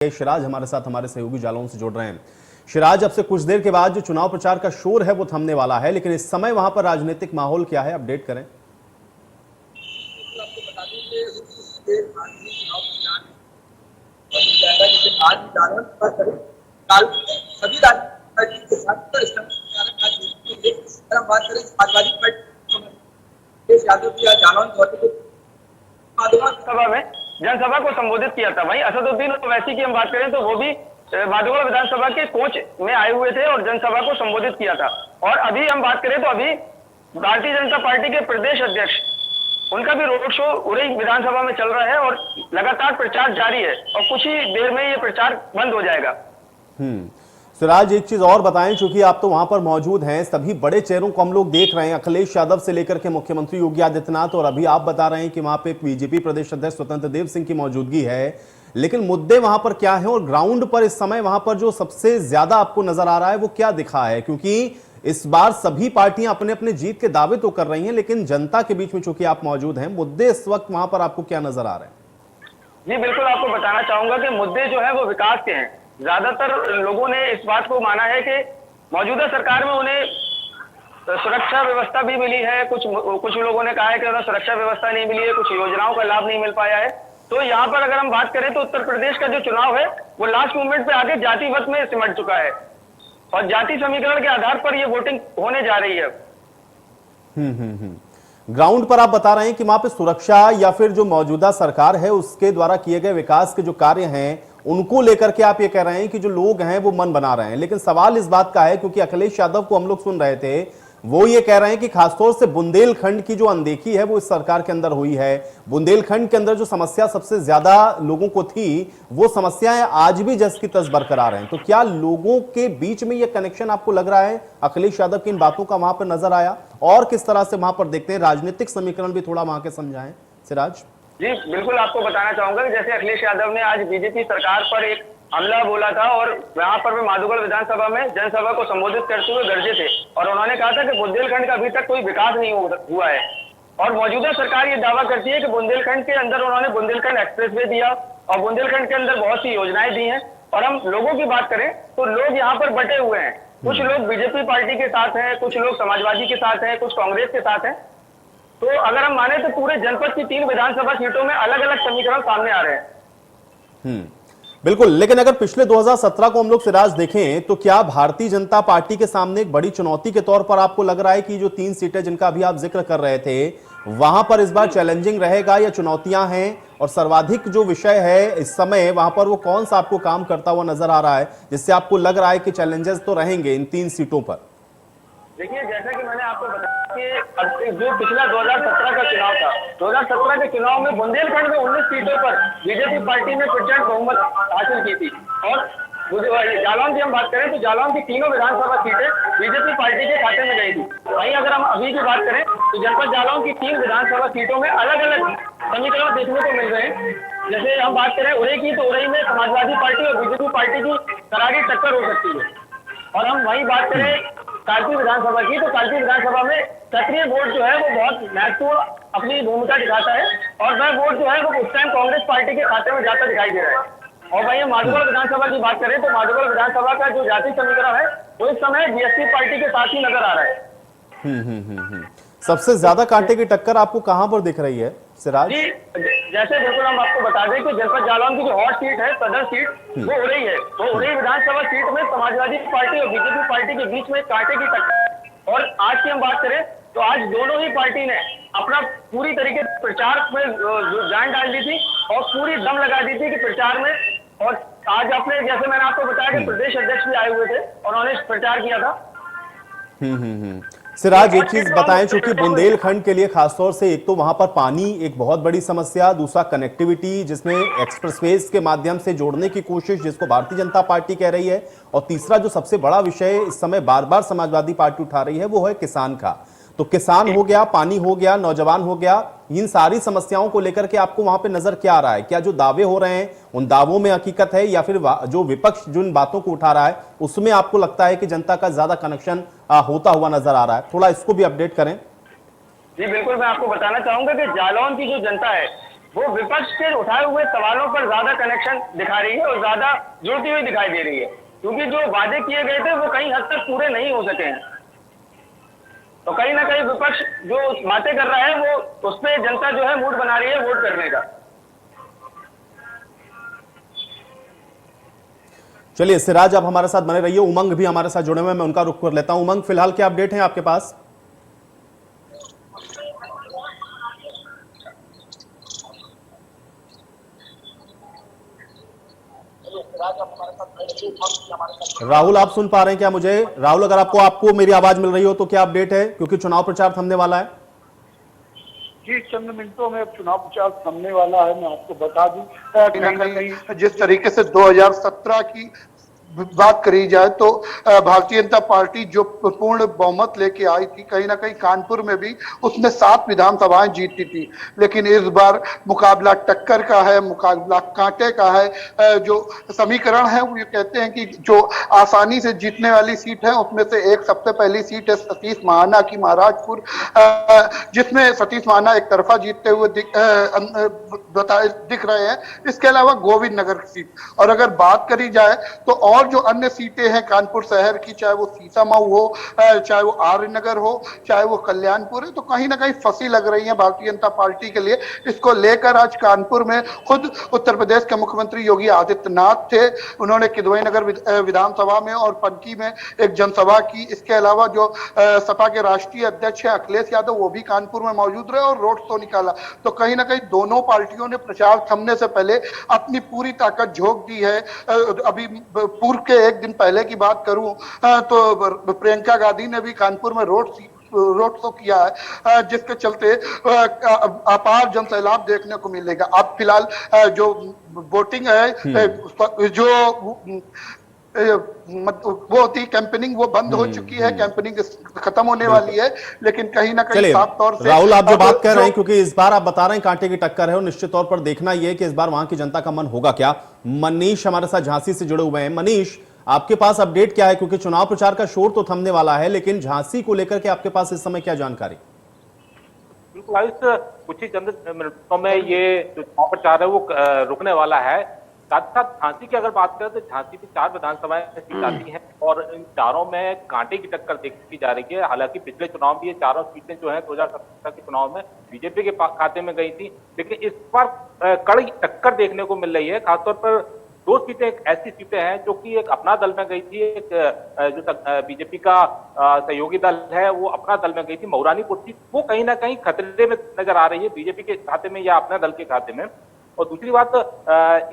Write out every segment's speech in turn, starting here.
शिराज हमारे साथ हमारे सहयोगी जालौन से जुड़ रहे हैं। शिराज, अब से कुछ देर के बाद जो चुनाव प्रचार का शोर है वो थमने वाला है, लेकिन इस समय वहां पर राजनीतिक माहौल क्या है, अपडेट करें। आपको बता दूं कि चुनाव प्रचार आज जालौन पर कल सभी राजनीतिक पार्टी के साथ हम बात करें समाजवादी पार्टी यादव की जालौन सभा में जनसभा को संबोधित किया था। वहीं असदुद्दीन ओवैसी की हम बात करें तो वो भी माधोगढ़ विधानसभा के कोच में आए हुए थे और जनसभा को संबोधित किया था। और अभी हम बात करें तो अभी भारतीय जनता पार्टी के प्रदेश अध्यक्ष, उनका भी रोड शो उरई विधानसभा में चल रहा है और लगातार प्रचार जारी है और कुछ ही देर में ये प्रचार बंद हो जाएगा। सिराज, एक चीज और बताएं, चूंकि आप तो वहां पर मौजूद हैं, सभी बड़े चेहरों को हम लोग देख रहे हैं, अखिलेश यादव से लेकर के मुख्यमंत्री योगी आदित्यनाथ, और अभी आप बता रहे हैं कि वहां पे बीजेपी प्रदेश अध्यक्ष स्वतंत्र देव सिंह की मौजूदगी है, लेकिन मुद्दे वहां पर क्या है और ग्राउंड पर इस समय वहां पर जो सबसे ज्यादा आपको नजर आ रहा है वो क्या दिखा है? क्योंकि इस बार सभी पार्टियां अपने अपने जीत के दावे तो कर रही हैं, लेकिन जनता के बीच में चूंकि आप मौजूद हैं, मुद्दे इस वक्त वहां पर आपको क्या नजर आ रहे हैं? जी बिल्कुल, आपको बताना चाहूंगा कि मुद्दे जो है वो विकास के हैं। ज्यादातर लोगों ने इस बात को माना है कि मौजूदा सरकार में उन्हें सुरक्षा व्यवस्था भी मिली है, कुछ लोगों ने कहा है कि उन्हें सुरक्षा व्यवस्था नहीं मिली है, कुछ योजनाओं का लाभ नहीं मिल पाया है। तो यहाँ पर अगर हम बात करें तो उत्तर प्रदेश का जो चुनाव है वो लास्ट मोमेंट पे आगे जातिवाद में सिमट चुका है और जाति समीकरण के आधार पर ये वोटिंग होने जा रही है। ग्राउंड पर आप बता रहे हैं कि वहां पे सुरक्षा या फिर जो मौजूदा सरकार है उसके द्वारा किए गए विकास के जो कार्य हैं उनको लेकर के आप ये कह रहे हैं कि जो लोग हैं वो मन बना रहे हैं, लेकिन सवाल इस बात का है, क्योंकि अखिलेश यादव को हम लोग सुन रहे थे, वो ये कह रहे हैं कि खासतौर से बुंदेलखंड की जो अनदेखी है वो इस सरकार के अंदर हुई है। बुंदेलखंड के अंदर जो समस्या सबसे ज्यादा लोगों को थी वो समस्याएं आज भी जस की तस बरकरार हैं। तो क्या लोगों के बीच में ये कनेक्शन आपको लग रहा है? अखिलेश यादव की इन बातों का वहां पर नजर आया, और किस तरह से वहां पर देखते हैं? राजनीतिक समीकरण भी थोड़ा वहां के समझाएं सिराज। जी बिल्कुल, आपको बताना चाहूंगा कि जैसे अखिलेश यादव ने आज बीजेपी सरकार पर एक हमला बोला था और वहां पर भी माधोगढ़ विधानसभा में जनसभा को संबोधित करते हुए गरजे थे और उन्होंने कहा था कि बुंदेलखंड का अभी तक कोई विकास नहीं हुआ है। और मौजूदा सरकार ये दावा करती है कि बुंदेलखंड के अंदर उन्होंने बुंदेलखंड एक्सप्रेसवे दिया और बुंदेलखंड के अंदर बहुत सी योजनाएं दी हैं। और हम लोगों की बात करें तो लोग यहाँ पर बटे हुए हैं, कुछ लोग बीजेपी पार्टी के साथ हैं, कुछ लोग समाजवादी के साथ हैं, कुछ कांग्रेस के साथ हैं। तो अगर हम माने तो पूरे जनपद की 3 विधानसभा सीटों में अलग अलग समीकरण सामने आ रहे हैं। बिल्कुल, लेकिन अगर पिछले 2017 को हम लोग सिराज देखें तो क्या भारतीय जनता पार्टी के सामने एक बड़ी चुनौती के तौर पर आपको लग रहा है कि जो 3 सीटें जिनका अभी आप जिक्र कर रहे थे वहां पर इस बार चैलेंजिंग रहेगा या चुनौतियां हैं? और सर्वाधिक जो विषय है इस समय वहां पर वो कौन सा आपको काम करता हुआ नजर आ रहा है जिससे आपको लग रहा है कि चैलेंजेस तो रहेंगे इन 3 सीटों पर? देखिए, जैसा कि मैंने आपको बताया कि जो पिछला 2017 का चुनाव था, 2017 के चुनाव में बुंदेलखंड में 19 सीटों पर बीजेपी पार्टी ने प्रचंड बहुमत हासिल की थी। और जालौन की हम बात करें तो जालौन की तीनों विधानसभा सीटें बीजेपी पार्टी के खाते में गई थी। वहीं अगर हम अभी की बात करें तो जनपद जालौन की 3 विधानसभा सीटों में अलग अलग समीकरण देखने को मिल रहे हैं। जैसे हम बात करें उरई की, तो उरई में समाजवादी पार्टी और बीजेपी पार्टी की करारी टक्कर हो सकती है। और हम वहीं बात करें कालपी विधानसभा की, तो कालपी विधानसभा में सक्रिय वोट जो है वो बहुत महत्वपूर्ण अपनी भूमिका दिखाता है और वह वोट जो है वो उस टाइम कांग्रेस पार्टी के खाते में जाता दिखाई दे रहा है। और वहीं माधोगढ़ विधानसभा की बात करें तो माधोगढ़ विधानसभा का जो जाति समीकरण है वो इस समय बीएसपी पार्टी के साथ ही नजर आ रहा है। सबसे ज्यादा कांटे की टक्कर आपको कहां पर दिख रही है सिराज? जी, जैसे बिल्कुल हम आपको बता दें कि जनपद जालौन की जो हॉट सीट है, सदर सीट, वो उरई है। तो उरई विधानसभा सीट में समाजवादी पार्टी और बीजेपी पार्टी के बीच में कांटे की टक्कर। और आज की हम बात करें तो आज दोनों ही पार्टी ने अपना पूरी तरीके से प्रचार में जान डाल दी थी और पूरी दम लगा दी थी कि प्रचार में। और आज अपने, जैसे मैंने आपको बताया कि प्रदेश अध्यक्ष भी आए हुए थे और उन्होंने प्रचार किया था। सिराज, एक चीज बताएं, चूंकि बुंदेलखंड के लिए खासतौर से एक तो वहां पर पानी एक बहुत बड़ी समस्या, दूसरा कनेक्टिविटी जिसमें एक्सप्रेसवेज के माध्यम से जोड़ने की कोशिश जिसको भारतीय जनता पार्टी कह रही है, और तीसरा जो सबसे बड़ा विषय इस समय बार बार समाजवादी पार्टी उठा रही है वो है किसान का। तो किसान हो गया, पानी हो गया, नौजवान हो गया, इन सारी समस्याओं को लेकर के आपको वहां पे नजर क्या आ रहा है? क्या जो दावे हो रहे हैं उन दावों में हकीकत है या फिर जो विपक्ष जिन बातों को उठा रहा है उसमें आपको लगता है कि जनता का ज्यादा कनेक्शन होता हुआ नजर आ रहा है? थोड़ा इसको भी अपडेट करें। जी बिल्कुल, मैं आपको बताना चाहूंगा कि जालौन की जो जनता है वो विपक्ष के उठाए हुए सवालों पर ज्यादा कनेक्शन दिखा रही है और ज्यादा जुड़ती हुई दिखाई दे रही है, क्योंकि जो वादे किए गए थे वो कहीं हद तक पूरे नहीं हो सके हैं। तो कहीं ना कहीं विपक्ष जो बातें कर रहा है वो उस पर जनता जो है मूड बना रही है वोट करने का। चलिए सिराज, आप हमारे साथ बने रहिए। उमंग भी हमारे साथ जुड़े हुए हैं, मैं उनका रुख कर लेता हूं। उमंग, फिलहाल क्या अपडेट है आपके पास? राहुल, आप सुन पा रहे हैं क्या मुझे? राहुल, अगर आपको मेरी आवाज मिल रही हो तो क्या अपडेट है, क्योंकि चुनाव प्रचार थमने वाला है। जी, चंद मिनटों में अब चुनाव प्रचार थमने वाला है। मैं आपको बता दूं, कहीं ना कहीं जिस तरीके से 2017 की बात करी जाए तो भारतीय जनता पार्टी जो पूर्ण बहुमत लेके आई थी, कहीं ना कहीं कानपुर में भी उसने 7 विधानसभाएं जीती थी। लेकिन इस बार मुकाबला टक्कर का है, मुकाबला कांटे का है। जो समीकरण है वो ये कहते हैं कि जो आसानी से जीतने वाली सीट है उसमें से एक सबसे पहली सीट है सतीश महाना की महाराजपुर, जिसमें सतीश महाना एक तरफा जीतते हुए दिख रहे हैं। इसके अलावा गोविंद नगर की सीट, और अगर बात करी जाए तो और जो अन्य सीटें हैं कानपुर शहर की, चाहे वो सीतामऊ हो, चाहे वो आर्य नगर हो, चाहे वो कल्याणपुर है, तो कहीं ना कहीं फंसी लग रही है भारतीय जनता पार्टी के लिए। इसको लेकर आज कानपुर में खुद उत्तर प्रदेश के मुख्यमंत्री योगी आदित्यनाथ थे। उन्होंने किदवई नगर विधानसभा में और पनकी में एक जनसभा की। इसके अलावा जो सपा के राष्ट्रीय अध्यक्ष हैं अखिलेश यादव, वो भी कानपुर में मौजूद रहे और रोड शो निकाला। तो कहीं ना कहीं दोनों पार्टियों ने प्रचार थमने से पहले अपनी पूरी ताकत झोंक दी है। अभी पूर्व के एक दिन पहले की बात करूं तो प्रियंका गांधी ने भी कानपुर में रोड शो किया है, जिसके चलते अपार जनसैलाब देखने को मिलेगा। अब फिलहाल जो वोटिंग है, जो वो होती कैंपेनिंग, वो बंद हो चुकी है, कैंपेनिंग खत्म होने वाली है। लेकिन कहीं ना कहीं साफ तौर से राहुल, आप जो बात कर रहे हैं, क्योंकि इस बार आप बता रहे हैं कांटे की टक्कर है और निश्चित तौर पर देखना यह है कि इस बार वहां की जनता का मन होगा क्या। मनीष हमारे साथ झांसी से जुड़े हुए हैं। मनीष, आपके पास अपडेट क्या है, क्योंकि चुनाव प्रचार का शोर तो थमने वाला है, लेकिन झांसी को लेकर के आपके पास इस समय क्या जानकारी? बिल्कुल, कुछ ही चंद मिनटों में ये जो चुनाव प्रचार है वो रुकने वाला है। साथ साथ झांसी की अगर बात करें तो झांसी में 4 विधानसभाएं सीट आती हैं और इन चारों में कांटे की टक्कर देखी जा रही है। हालांकि पिछले चुनाव में ये चारों सीटें जो है 2017 के चुनाव में बीजेपी के खाते में गई थी, लेकिन इस बार कड़ी टक्कर देखने को मिल रही है। खासतौर पर 2 सीटें ऐसी सीटें हैं जो कि एक अपना दल में गई थी, एक जो बीजेपी का सहयोगी दल है वो अपना दल में गई थी। मऊरानीपुर सीट वो कहीं ना कहीं खतरे में नजर आ रही है बीजेपी के खाते में या अपना दल के खाते में। और दूसरी बात,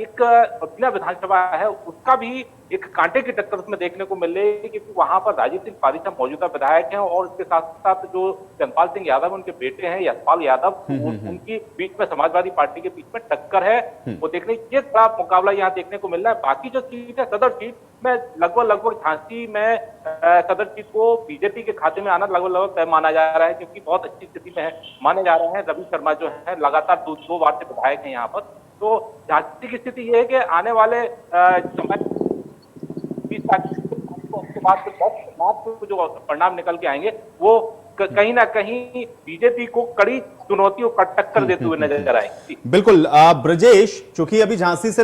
एक जिला विधानसभा है उसका भी एक कांटे की टक्कर उसमें देखने को मिल रही है, क्योंकि वहां पर राजीव सिंह पारीचा मौजूदा विधायक हैं और इसके साथ साथ जो चंद्रपाल सिंह यादव उनके बेटे हैं यशपाल यादव, उनकी बीच में समाजवादी पार्टी के बीच में टक्कर है। वो देखने ये बड़ा मुकाबला यहाँ देखने को मिल रहा है। बाकी जो सीट है सदर सीट में लगभग झांसी में सदर सीट को बीजेपी के खाते में आना लगभग तय माना जा रहा है, क्योंकि बहुत अच्छी स्थिति में है माने जा रहे हैं। रवि शर्मा जो है लगातार 2 बार से विधायक हैं यहाँ पर। तो झांसी की स्थिति ये है कि आने वाले समय 20 तारीख के बाद जो परिणाम निकल के आएंगे वो कहीं ना कहीं बीजेपी को कड़ी चुनौतियों का टक्कर देते हुए नजर आएंगे। बिल्कुल। ब्रजेश, चूंकि अभी झांसी से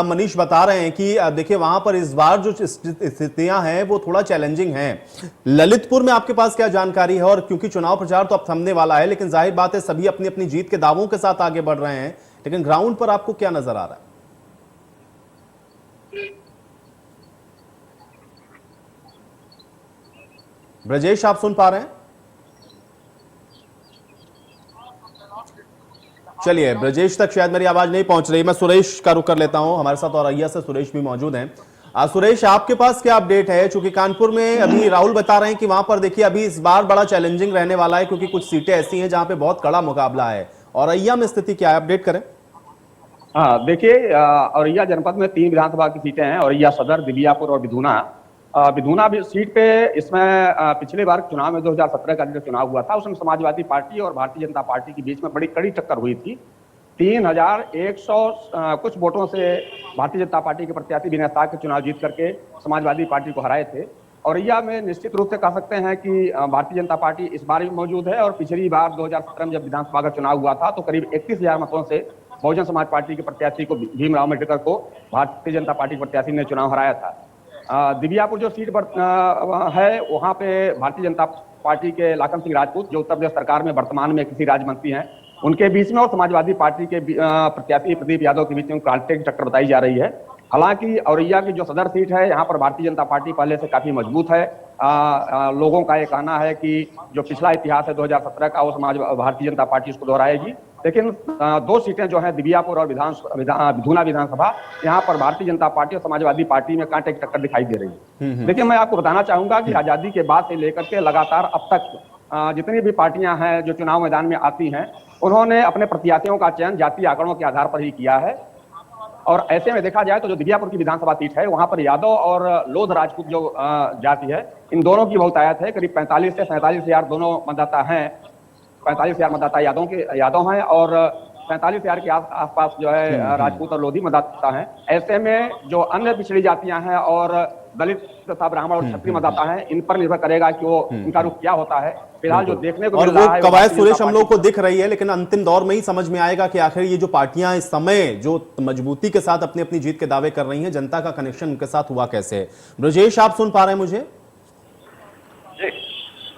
मनीष बता रहे हैं कि देखिए वहां पर इस बार जो स्थितियां हैं वो थोड़ा चैलेंजिंग हैं। ललितपुर में आपके पास क्या जानकारी है? और क्योंकि चुनाव प्रचार तो अब थमने वाला है, लेकिन जाहिर बात है सभी अपनी अपनी जीत के दावों के साथ आगे बढ़ रहे हैं, लेकिन ग्राउंड पर आपको क्या नजर आ रहा है? ब्रजेश, आप सुन पा रहे हैं? चलिए, ब्रजेश तक शायद मेरी आवाज नहीं पहुंच रही। मैं सुरेश का रुख कर लेता हूं, हमारे साथ औरैया से सुरेश भी मौजूद हैं। सुरेश, आपके पास क्या अपडेट है? चूंकि कानपुर में अभी राहुल बता रहे हैं कि वहां पर देखिए अभी इस बार बड़ा चैलेंजिंग रहने वाला है, क्योंकि कुछ सीटें ऐसी हैं जहां पे बहुत कड़ा मुकाबला है। औरैया में स्थिति क्या है, अपडेट करें। हाँ, देखिए, औरैया जनपद में 3 विधानसभा की सीटें हैं, औरैया सदर, दिलियापुर और बिधूना भी सीट पे। इसमें पिछले बार चुनाव में 2017 का जो चुनाव हुआ था उसमें समाजवादी पार्टी और भारतीय जनता पार्टी के बीच में बड़ी कड़ी टक्कर हुई थी। 3100 कुछ वोटों से भारतीय जनता पार्टी के प्रत्याशी विनय शाह के चुनाव जीत करके समाजवादी पार्टी को हराए थे। औरैया में निश्चित रूप से कह सकते हैं कि भारतीय जनता पार्टी इस बार भी मौजूद है और पिछली बार 2017 में जब विधानसभा का चुनाव हुआ था तो करीब 31,000 मतों से बहुजन समाज पार्टी के प्रत्याशी को, भीमराव अम्बेडकर को भारतीय जनता पार्टी प्रत्याशी ने चुनाव हराया था। दिबियापुर जो सीट पर है, वहां पे भारतीय जनता पार्टी के लाखन सिंह राजपूत, जो उत्तर प्रदेश सरकार में वर्तमान में कृषि राज्य मंत्री हैं, उनके बीच में और समाजवादी पार्टी के प्रत्याशी प्रदीप यादव के बीच में क्रांतिक टक्कर बताई जा रही है। हालांकि औरैया की जो सदर सीट है, यहाँ पर भारतीय जनता पार्टी पहले से काफी मजबूत है। लोगों का ये कहना है कि जो पिछला इतिहास है 2017 का, वो भारतीय जनता पार्टी उसको दोहराएगी। लेकिन दो सीटें जो हैं, दिबियापुर और बिधूना विधानसभा, यहाँ पर भारतीय जनता पार्टी और समाजवादी पार्टी में कांटे की टक्कर दिखाई दे रही है। देखिए, मैं आपको बताना चाहूंगा कि आजादी के बाद से लेकर के लगातार अब तक जितनी भी पार्टियां हैं जो चुनाव मैदान में आती हैं, उन्होंने अपने प्रत्याशियों का चयन जातीय आंकड़ों के आधार पर ही किया है। और ऐसे में देखा जाए तो जो दिबियापुर की विधानसभा सीट है, वहां पर यादव और लोध राजपूत जो जाति है, इन दोनों की बहुतायत है। करीब 45 से 47 हजार दोनों मतदाता हैं। 45 हजार मतदाता यादव हैं और 45 हजार के आसपास जो है राजपूत और लोधी मतदाता हैं। ऐसे में जो अन्य पिछड़ी जातियां हैं और दलित तथा ब्राह्मण और क्षत्रिय मतदाता हैं, इन पर निर्भर करेगा कि वो इनका रुख क्या होता है। फिलहाल जो देखने को और मिल रहा है, वो कवायद सुरेश हम लोग को दिख रही है, लेकिन अंतिम दौर में ही समझ में आएगा कि आखिर ये जो पार्टियां इस समय जो मजबूती के साथ अपनी अपनी जीत के दावे कर रही हैं, जनता का कनेक्शन उनके साथ हुआ कैसे है। ब्रजेश, आप सुन पा रहे हैं मुझे?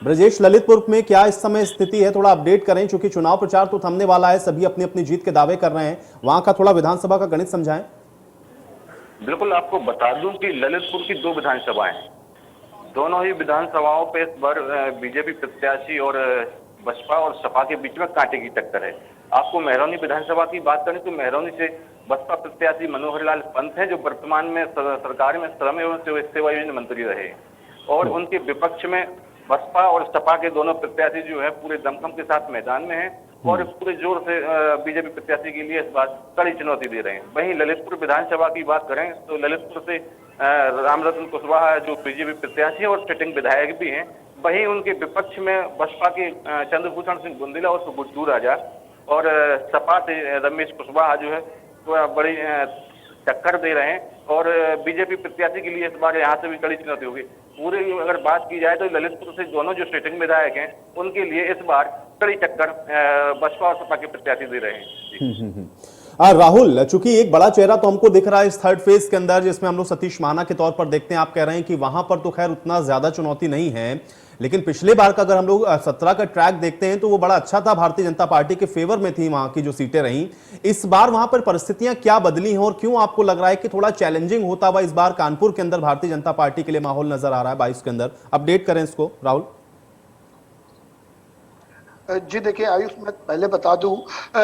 ब्रजेश, ललितपुर में क्या इस समय स्थिति है, थोड़ा अपडेट करें, क्योंकि चुनाव प्रचार तो थमने वाला है, सभी अपनी अपनी जीत के दावे कर रहे हैं, वहां का थोड़ा विधानसभा का गणित समझाएं। बिल्कुल, आपको बता दूं कि ललितपुर की 2 विधानसभाएं हैं। दोनों ही विधानसभाओं पे इस बार बीजेपी प्रत्याशी और बसपा और सपा के बीच में कांटे की टक्कर है। आपको मेहरौनी विधानसभा की बात करें तो मेहरौनी से बसपा प्रत्याशी मनोहर लाल पंत हैं, जो वर्तमान में सरकार में श्रम एवं सेवायोजन मंत्री रहे, और उनके विपक्ष में बसपा और सपा के दोनों प्रत्याशी जो है पूरे दमखम के साथ मैदान में हैं और पूरे जोर से बीजेपी प्रत्याशी के लिए इस बार कड़ी चुनौती दे रहे हैं। वहीं ललितपुर विधानसभा की बात करें तो ललितपुर से रामरतन कुशवाहा जो बीजेपी प्रत्याशी और सिटिंग विधायक भी हैं, वहीं उनके विपक्ष में बसपा के चंद्रभूषण सिंह बुंदेला और गुड्डू राजा और सपा से रमेश कुशवाहा जो है बड़ी टक्कर दे रहे हैं और बीजेपी प्रत्याशी के लिए इस बार यहाँ से भी कड़ी चुनौती होगी। पूरे अगर बात की जाए तो ललितपुर से दोनों जो सिटिंग विधायक हैं, उनके लिए इस बार कड़ी टक्कर बसपा और सपा के प्रत्याशी दे रहे हैं। राहुल, चूंकि एक बड़ा चेहरा तो हमको दिख रहा है इस थर्ड फेज के अंदर, जिसमें हम लोग सतीश महाना के तौर पर देखते हैं, आप कह रहे हैं कि वहां पर तो खैर उतना ज्यादा चुनौती नहीं है, लेकिन पिछले बार का अगर हम लोग 17 का ट्रैक देखते हैं तो वो बड़ा अच्छा था, भारतीय जनता पार्टी के फेवर में थी वहां की जो सीटें रहीं। इस बार वहां पर परिस्थितियां क्या बदली हैं और क्यों आपको लग रहा है कि थोड़ा चैलेंजिंग होता हुआ इस बार कानपुर के अंदर भारतीय जनता पार्टी के लिए माहौल नजर आ रहा है 22 के अंदर? अपडेट करें इसको राहुल। जी देखिए आयुष, मैं पहले बता दूं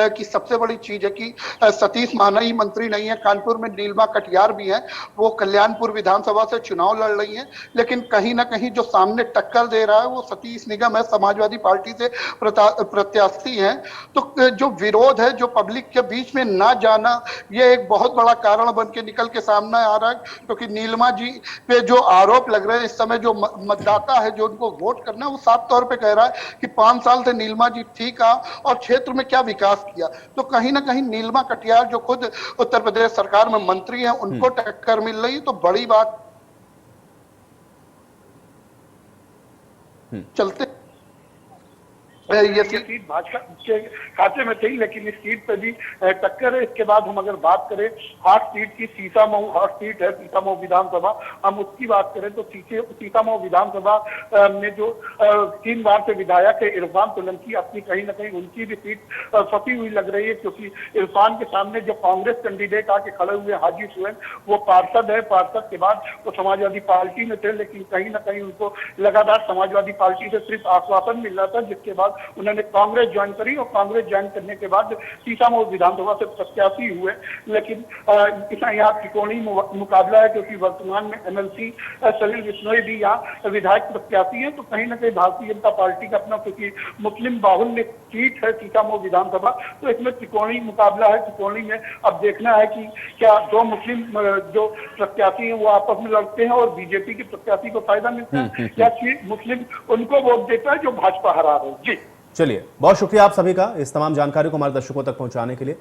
कि सबसे बड़ी चीज है कि सतीश महाना ही मंत्री नहीं है, कानपुर में नीलमा कटियार भी हैं, वो कल्याणपुर विधानसभा से चुनाव लड़ रही हैं, लेकिन कहीं ना कहीं जो सामने टक्कर दे रहा है वो सतीश निगम है, समाजवादी पार्टी से प्रत्याशी हैं। तो जो विरोध है, जो पब्लिक के बीच में ना जाना, ये एक बहुत बड़ा कारण बन के निकल के सामने आ रहा है, क्योंकि नीलमा जी पे जो आरोप लग रहे हैं इस समय, जो मतदाता है जो उनको वोट करना है, वो साफ तौर पर कह रहा है कि 5 साल से नीलमा जी ठीक है और क्षेत्र में क्या विकास किया। तो कहीं ना कहीं नीलमा कटियार जो खुद उत्तर प्रदेश सरकार में मंत्री हैं, उनको टक्कर मिल रही, तो बड़ी बात चलते ये सीट भाजपा के खाते में थी, लेकिन इस सीट पे भी टक्कर है। इसके बाद हम अगर बात करें हॉट सीट की, सीतामऊ हॉट सीट है, सीतामऊ विधानसभा, हम उसकी बात करें तो सीतामऊ विधानसभा में जो 3 बार से विधायक है इरफान सोलंकी, अपनी कहीं ना कहीं उनकी भी सीट फंसी हुई लग रही है, क्योंकि इरफान के सामने जो कांग्रेस कैंडिडेट आके खड़े हुए हाजी सुहैल, वो पार्षद है, पार्षद के बाद वो समाजवादी पार्टी में थे, लेकिन कहीं ना कहीं उनको लगातार समाजवादी पार्टी से सिर्फ आश्वासन मिल रहा था, जिसके बाद उन्होंने कांग्रेस ज्वाइन करी और कांग्रेस ज्वाइन करने के बाद सीतामऊ विधानसभा से प्रत्याशी हुए। लेकिन यहाँ त्रिकोणीय मुकाबला है, क्योंकि वर्तमान में एमएलसी सलील बिश्नोई भी यहाँ विधायक प्रत्याशी है। तो कहीं ना कहीं भारतीय जनता पार्टी का अपना, क्योंकि मुस्लिम बाहुल्य सीट है सीतामऊ विधानसभा, तो इसमें त्रिकोणीय मुकाबला है। त्रिकोणी में अब देखना है कि क्या 2 मुस्लिम जो प्रत्याशी हैं वो आपस में लड़ते हैं और बीजेपी के प्रत्याशी को फायदा मिलता है, या मुस्लिम उनको वोट देता है जो भाजपा हरा रहे। जी चलिए, बहुत शुक्रिया आप सभी का इस तमाम जानकारी को हमारे दर्शकों तक पहुंचाने के लिए।